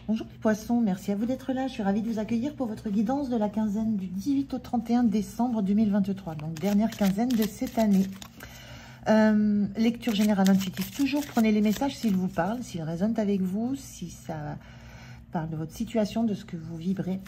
Bonjour les poissons, merci à vous d'être là. Je suis ravie de vous accueillir pour votre guidance de la quinzaine du 18 au 31 décembre 2023. Donc dernière quinzaine de cette année. Lecture générale intuitive toujours. Prenez les messages s'ils vous parlent, s'ils résonnent avec vous, si ça parle de votre situation, de ce que vous vibrez.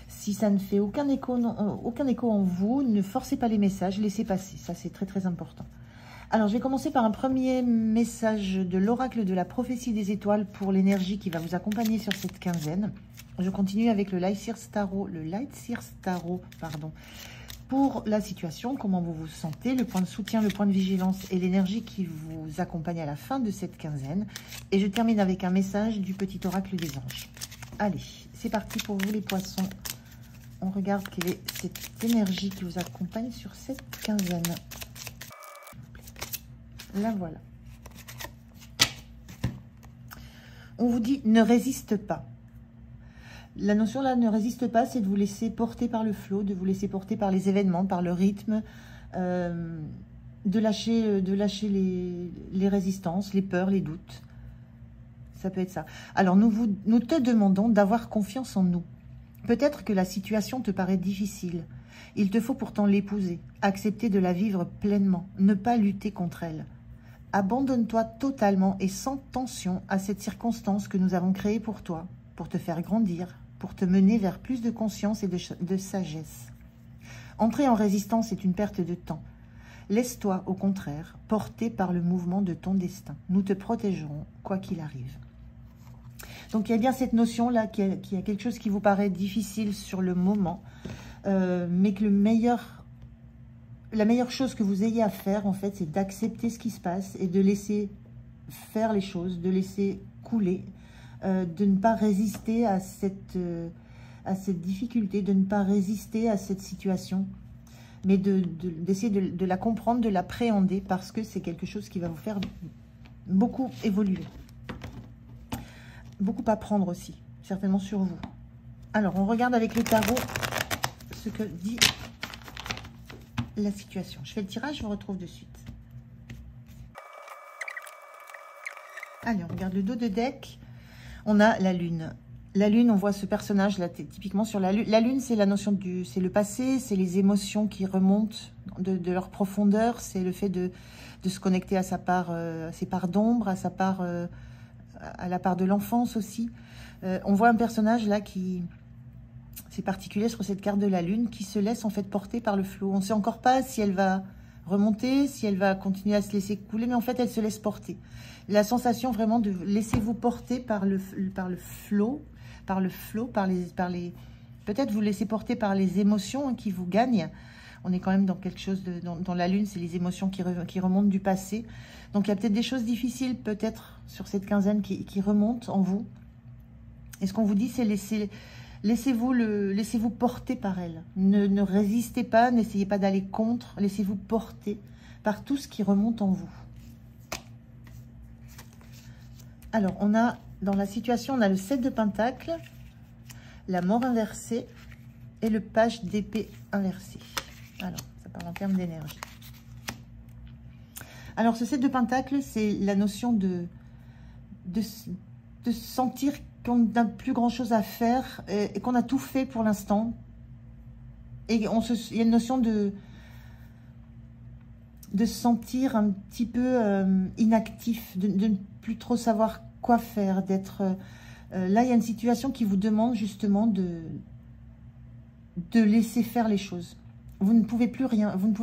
Si ça ne fait aucun écho en vous, ne forcez pas les messages, laissez passer. Ça, c'est très très important. Alors, je vais commencer par un premier message de l'oracle de la prophétie des étoiles pour l'énergie qui va vous accompagner sur cette quinzaine. Je continue avec le Light Seers Tarot, pour la situation, comment vous vous sentez, le point de soutien, le point de vigilance et l'énergie qui vous accompagne à la fin de cette quinzaine. Et je termine avec un message du petit oracle des anges. Allez, c'est parti pour vous les poissons. On regarde quelle est cette énergie qui vous accompagne sur cette quinzaine. La voilà. On vous dit ne résiste pas. La notion là, ne résiste pas, c'est de vous laisser porter par le flot, de vous laisser porter par les événements, par le rythme, de lâcher les résistances, les peurs, les doutes. Ça peut être ça. Alors nous te demandons d'avoir confiance en nous. Peut-être que la situation te paraît difficile. Il te faut pourtant l'épouser, accepter de la vivre pleinement, ne pas lutter contre elle. Abandonne-toi totalement et sans tension à cette circonstance que nous avons créée pour toi, pour te faire grandir, pour te mener vers plus de conscience et de sagesse. Entrer en résistance est une perte de temps. Laisse-toi, au contraire, porter par le mouvement de ton destin. Nous te protégerons, quoi qu'il arrive. Donc, il y a bien cette notion-là qu'il y a quelque chose qui vous paraît difficile sur le moment, mais que la meilleure chose que vous ayez à faire, en fait, c'est d'accepter ce qui se passe et de laisser faire les choses, de laisser couler, de ne pas résister à cette difficulté, de ne pas résister à cette situation, mais d'essayer de la comprendre, de l'appréhender, parce que c'est quelque chose qui va vous faire beaucoup évoluer. Beaucoup apprendre aussi, certainement sur vous. Alors, on regarde avec le tarot ce que dit la situation. Je fais le tirage, je vous retrouve de suite. Allez, on regarde le dos de deck. On a la lune. La lune, on voit ce personnage là, typiquement sur la lune. La lune, c'est la notion c'est le passé, c'est les émotions qui remontent de leur profondeur, c'est le fait de se connecter à sa part, ses parts d'ombre, à sa part, à la part de l'enfance aussi. On voit un personnage là qui, c'est particulier sur cette carte de la lune, qui se laisse en fait porter par le flot. On ne sait encore pas si elle va remonter, si elle va continuer à se laisser couler, mais en fait elle se laisse porter. La sensation vraiment de laissez-vous porter par le flot, peut-être vous laissez porter par les émotions qui vous gagnent. On est quand même dans quelque chose dans la lune, c'est les émotions qui remontent du passé. Donc il y a peut-être des choses difficiles peut-être sur cette quinzaine qui remontent en vous. Et ce qu'on vous dit, c'est laissez-vous porter par elle. Ne résistez pas, n'essayez pas d'aller contre, laissez-vous porter par tout ce qui remonte en vous. Alors, on a, dans la situation, on a le 7 de Pentacle, la mort inversée et le page d'épée inversée. Alors, ça parle en termes d'énergie. Alors, ce 7 de Pentacle, c'est la notion de sentir qu'on n'a plus grand-chose à faire et qu'on a tout fait pour l'instant. Et il y a une notion de se sentir un petit peu inactif, de ne plus trop savoir quoi faire, d'être... là, il y a une situation qui vous demande justement de laisser faire les choses. Vous ne pouvez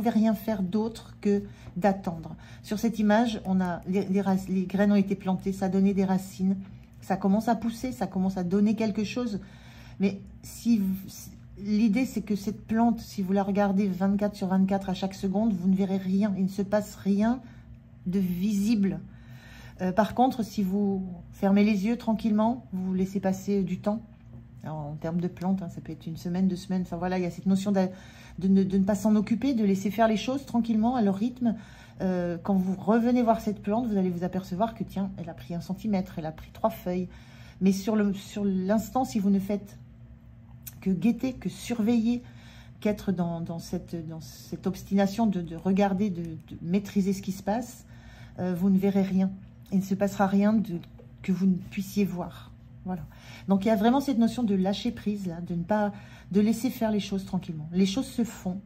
rien faire d'autre que d'attendre. Sur cette image, on a les graines ont été plantées, ça a donné des racines, ça commence à pousser, ça commence à donner quelque chose. Mais l'idée, c'est que cette plante, si vous la regardez 24 sur 24 à chaque seconde, vous ne verrez rien. Il ne se passe rien de visible. Par contre, si vous fermez les yeux tranquillement, vous laissez passer du temps. Alors, en termes de plantes, hein, ça peut être une semaine, 2 semaines. Enfin voilà, il y a cette notion de ne pas s'en occuper, de laisser faire les choses tranquillement à leur rythme. Quand vous revenez voir cette plante, vous allez vous apercevoir que tiens, elle a pris 1 centimètre, elle a pris 3 feuilles. Mais sur l'instant, si vous ne faites que guetter, que surveiller, qu'être dans cette obstination de regarder, de maîtriser ce qui se passe, vous ne verrez rien. Il ne se passera rien que vous ne puissiez voir. Voilà. Donc, il y a vraiment cette notion de lâcher prise, là, de laisser faire les choses tranquillement. Les choses se font,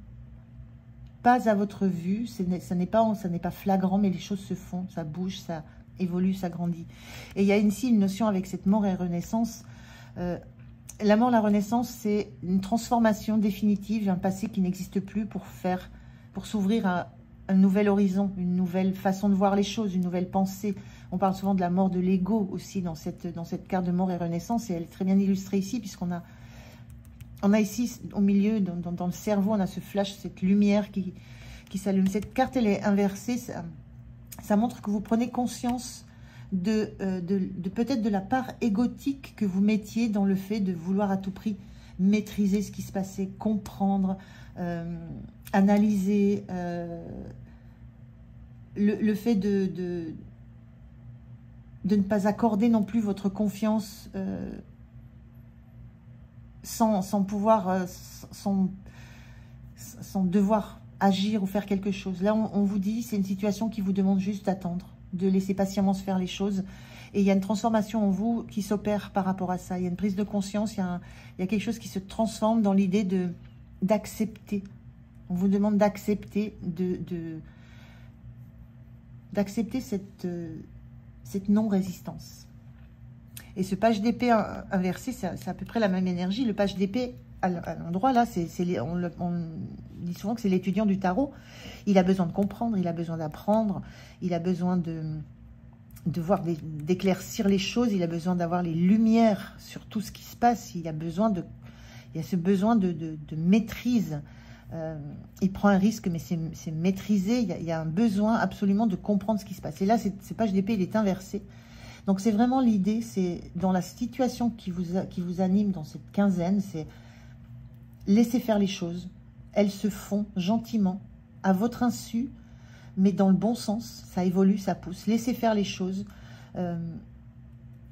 pas à votre vue, ça n'est pas flagrant, mais les choses se font, ça bouge, ça évolue, ça grandit. Et il y a ici une notion avec cette mort et renaissance. La mort, la renaissance, c'est une transformation définitive d'un passé qui n'existe plus pour s'ouvrir à un nouvel horizon, une nouvelle façon de voir les choses, une nouvelle pensée. On parle souvent de la mort de l'ego aussi dans cette carte de mort et renaissance, et elle est très bien illustrée ici, puisqu'on a ici, au milieu, dans le cerveau, on a ce flash, cette lumière qui s'allume. Cette carte, elle est inversée, ça montre que vous prenez conscience de peut-être de la part égotique que vous mettiez dans le fait de vouloir à tout prix maîtriser ce qui se passait, comprendre, analyser, le fait de ne pas accorder non plus votre confiance sans pouvoir, sans devoir agir ou faire quelque chose. Là, on vous dit, c'est une situation qui vous demande juste d'attendre, de laisser patiemment se faire les choses. Et il y a une transformation en vous qui s'opère par rapport à ça. Il y a une prise de conscience, il y a quelque chose qui se transforme dans l'idée d'accepter. On vous demande d'accepter d'accepter cette non-résistance. Et ce page d'épée inversé, c'est à peu près la même énergie. Le page d'épée, à l'endroit là, on dit souvent que c'est l'étudiant du tarot. Il a besoin de comprendre, il a besoin d'apprendre, il a besoin d'éclaircir les choses, il a besoin d'avoir les lumières sur tout ce qui se passe, il y a ce besoin de maîtrise. Il prend un risque, mais c'est maîtrisé, il y a un besoin absolument de comprendre ce qui se passe. Et là, ce page d'épée, il est inversé. Donc c'est vraiment l'idée, c'est dans la situation qui vous anime dans cette quinzaine, c'est laisser faire les choses. Elles se font gentiment, à votre insu, mais dans le bon sens. Ça évolue, ça pousse. Laissez faire les choses.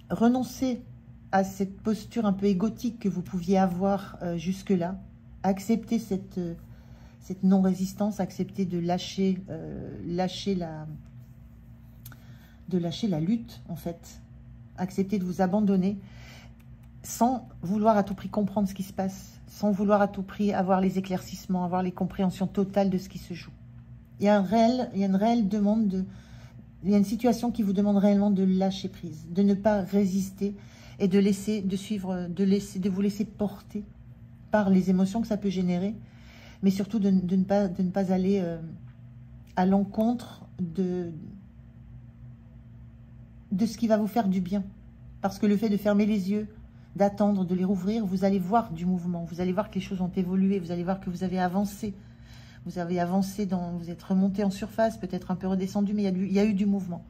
Renoncez à cette posture un peu égotique que vous pouviez avoir jusque-là. Acceptez cette non-résistance, acceptez de lâcher la lutte, en fait. Acceptez de vous abandonner sans vouloir à tout prix comprendre ce qui se passe, sans vouloir à tout prix avoir les éclaircissements, avoir les compréhensions totales de ce qui se joue. Il y a une réelle demande il y a une situation qui vous demande réellement de lâcher prise, de ne pas résister et de vous laisser porter par les émotions que ça peut générer, mais surtout de ne pas aller à l'encontre de ce qui va vous faire du bien. Parce que le fait de fermer les yeux, d'attendre, de les rouvrir, vous allez voir du mouvement, vous allez voir que les choses ont évolué, vous allez voir que vous avez avancé. Vous avez avancé, vous êtes remonté en surface, peut-être un peu redescendu, mais il y a eu du mouvement.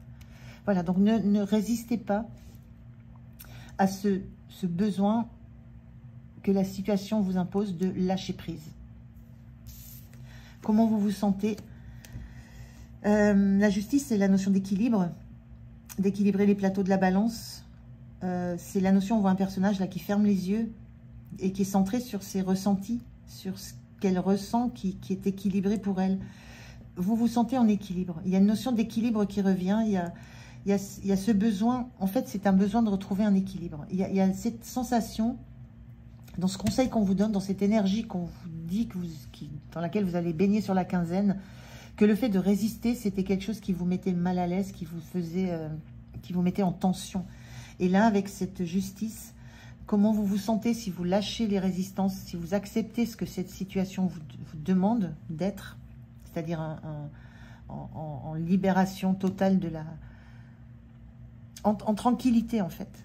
Voilà, donc ne résistez pas à ce besoin que la situation vous impose de lâcher prise. Comment vous vous sentez? La justice, c'est la notion d'équilibre, d'équilibrer les plateaux de la balance. C'est la notion, on voit un personnage là qui ferme les yeux et qui est centré sur ses ressentis, sur ce qu'elle ressent, qui est équilibré pour elle. Vous vous sentez en équilibre. Il y a une notion d'équilibre qui revient. Il y a ce besoin. En fait, c'est un besoin de retrouver un équilibre. Il y a cette sensation, dans ce conseil qu'on vous donne, dans cette énergie qu'on vous dit, dans laquelle vous allez baigner sur la quinzaine, que le fait de résister, c'était quelque chose qui vous mettait mal à l'aise, qui vous mettait en tension. Et là, avec cette justice, comment vous vous sentez si vous lâchez les résistances, si vous acceptez ce que cette situation vous demande d'être, c'est-à-dire en libération totale en tranquillité en fait.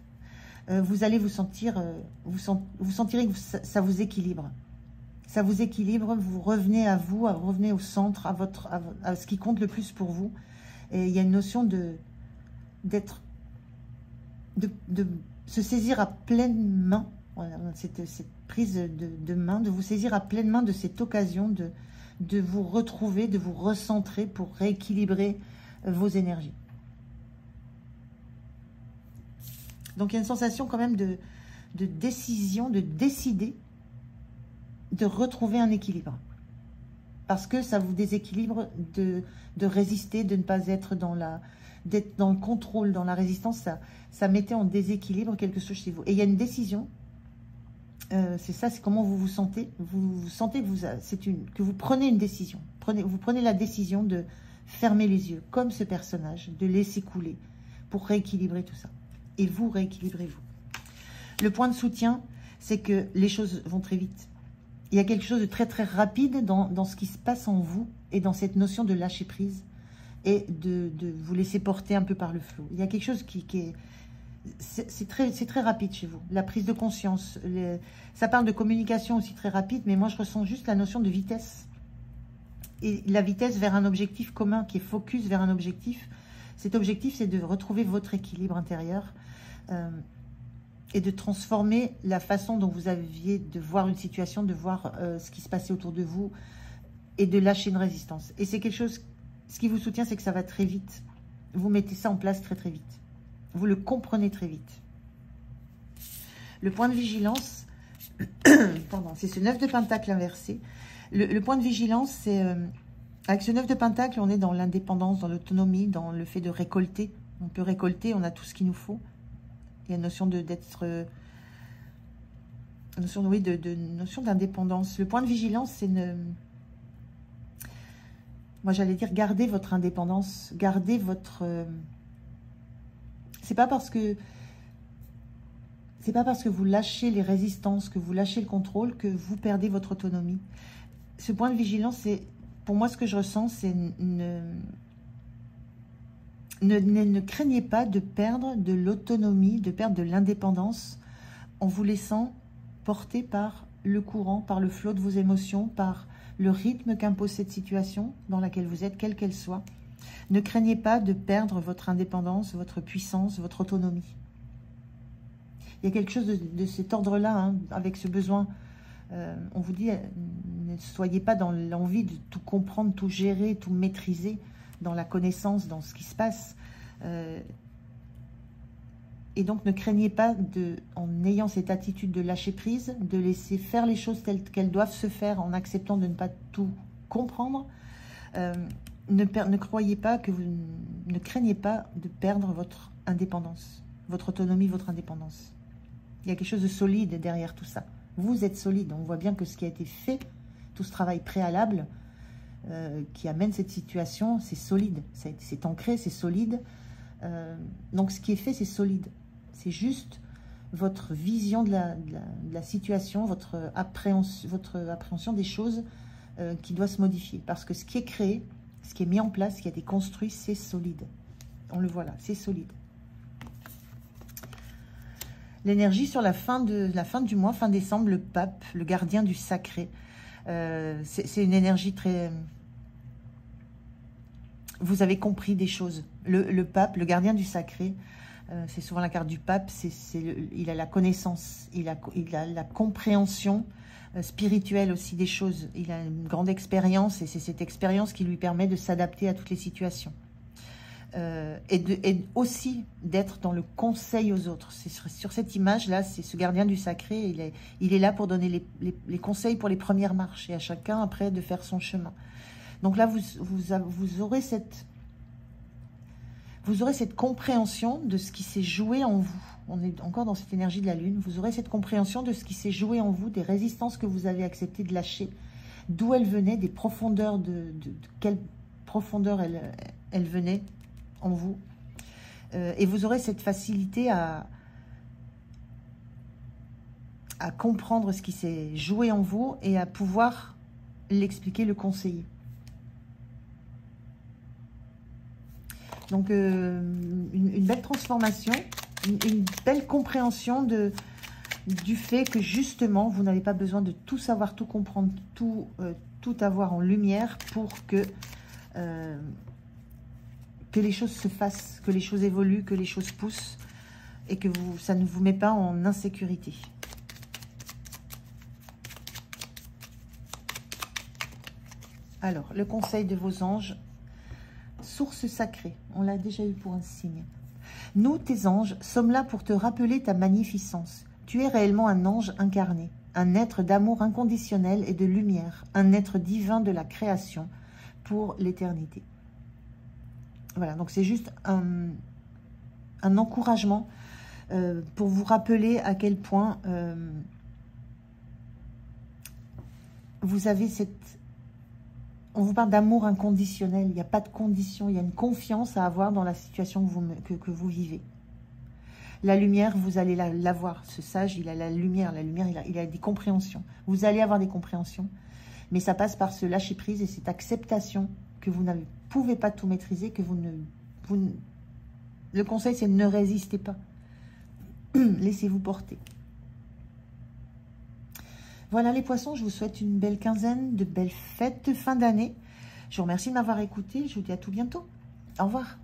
Vous allez vous sentir, vous sentirez que ça vous équilibre. Ça vous équilibre, vous revenez à vous, revenez au centre, à ce qui compte le plus pour vous. Et il y a une notion de se saisir à pleine main, voilà, cette prise de main, de vous saisir à pleine main de cette occasion de vous retrouver, de vous recentrer pour rééquilibrer vos énergies. Donc il y a une sensation quand même de décision, de décider de retrouver un équilibre. Parce que ça vous déséquilibre de résister, de ne pas être dans d'être dans le contrôle, dans la résistance, ça mettait en déséquilibre quelque chose chez vous. Et il y a une décision, c'est ça, c'est comment vous vous sentez. Vous sentez que vous prenez une décision. Vous prenez la décision de fermer les yeux, comme ce personnage, de laisser couler, pour rééquilibrer tout ça. Et vous rééquilibrez-vous. Le point de soutien, c'est que les choses vont très vite. Il y a quelque chose de très très rapide dans ce qui se passe en vous et dans cette notion de lâcher prise et de vous laisser porter un peu par le flot. Il y a quelque chose qui est... C'est très rapide chez vous. La prise de conscience. Ça parle de communication aussi très rapide, mais moi je ressens juste la notion de vitesse. Et la vitesse vers un objectif commun qui est focus vers un objectif. Cet objectif, c'est de retrouver votre équilibre intérieur et de transformer la façon dont vous aviez de voir une situation, de voir ce qui se passait autour de vous et de lâcher une résistance. Et c'est quelque chose, ce qui vous soutient, c'est que ça va très vite. Vous mettez ça en place très très vite. Vous le comprenez très vite. Le point de vigilance, pardon, c'est ce 9 de Pentacle inversé. Le point de vigilance, c'est... avec ce 9 de Pentacle, on est dans l'indépendance, dans l'autonomie, dans le fait de récolter. On peut récolter, on a tout ce qu'il nous faut. Il y a une notion d'être... notion d'indépendance. Le point de vigilance, c'est moi, j'allais dire, gardez votre indépendance. Gardez votre... C'est pas parce que vous lâchez les résistances, que vous lâchez le contrôle, que vous perdez votre autonomie. Ce point de vigilance, c'est... Pour moi, ce que je ressens, c'est ne craignez pas de perdre de l'autonomie, de perdre de l'indépendance en vous laissant porter par le courant, par le flot de vos émotions, par le rythme qu'impose cette situation dans laquelle vous êtes, quelle qu'elle soit. Ne craignez pas de perdre votre indépendance, votre puissance, votre autonomie. Il y a quelque chose de cet ordre-là, hein, avec ce besoin. On vous dit, ne soyez pas dans l'envie de tout comprendre, tout gérer, tout maîtriser, dans la connaissance, dans ce qui se passe. Et donc, ne craignez pas, en ayant cette attitude de lâcher prise, de laisser faire les choses telles qu'elles doivent se faire, en acceptant de ne pas tout comprendre. Ne croyez pas que ne craignez pas de perdre votre indépendance, votre autonomie, votre indépendance. Il y a quelque chose de solide derrière tout ça. Vous êtes solide. On voit bien que ce qui a été fait, tout ce travail préalable qui amène cette situation, c'est solide. C'est ancré, c'est solide. Donc, ce qui est fait, c'est solide. C'est juste votre vision de la situation, votre appréhension des choses qui doit se modifier. Parce que ce qui est créé, ce qui est mis en place, ce qui a été construit, c'est solide. On le voit là, c'est solide. L'énergie sur la fin du mois, fin décembre, le pape, le gardien du sacré. C'est une énergie très... Vous avez compris des choses. Le pape, le gardien du sacré, c'est souvent la carte du pape. Il a la connaissance, il a la compréhension spirituelle aussi des choses. Il a une grande expérience et c'est cette expérience qui lui permet de s'adapter à toutes les situations. Et aussi d'être dans le conseil aux autres. C'est sur cette image-là, c'est ce gardien du sacré, il est là pour donner les conseils pour les premières marches et à chacun après de faire son chemin. Donc là, vous aurez cette compréhension de ce qui s'est joué en vous. On est encore dans cette énergie de la lune. Vous aurez cette compréhension de ce qui s'est joué en vous, des résistances que vous avez accepté de lâcher, d'où elles venaient, des profondeurs, de quelle profondeur elles venaient en vous. Et vous aurez cette facilité à comprendre ce qui s'est joué en vous et à pouvoir l'expliquer, le conseiller. Donc, une belle transformation, une belle compréhension du fait que justement, vous n'avez pas besoin de tout savoir, tout comprendre, tout avoir en lumière pour que les choses se fassent, que les choses évoluent, que les choses poussent et que ça ne vous met pas en insécurité. Alors, le conseil de vos anges, source sacrée, on l'a déjà eu pour un signe. Nous, tes anges, sommes là pour te rappeler ta magnificence. Tu es réellement un ange incarné, un être d'amour inconditionnel et de lumière, un être divin de la création pour l'éternité. Voilà, donc c'est juste un encouragement pour vous rappeler à quel point vous avez cette... On vous parle d'amour inconditionnel, il n'y a pas de condition, il y a une confiance à avoir dans la situation que vous vivez. La lumière, vous allez l'avoir. Ce sage, il a la lumière, il a des compréhensions. Vous allez avoir des compréhensions, mais ça passe par ce lâcher-prise et cette acceptation que vous ne pouvez pas tout maîtriser, que le conseil, c'est ne résistez pas. Laissez-vous porter. Voilà les poissons, je vous souhaite une belle quinzaine, de belles fêtes de fin d'année. Je vous remercie de m'avoir écouté, je vous dis à tout bientôt. Au revoir.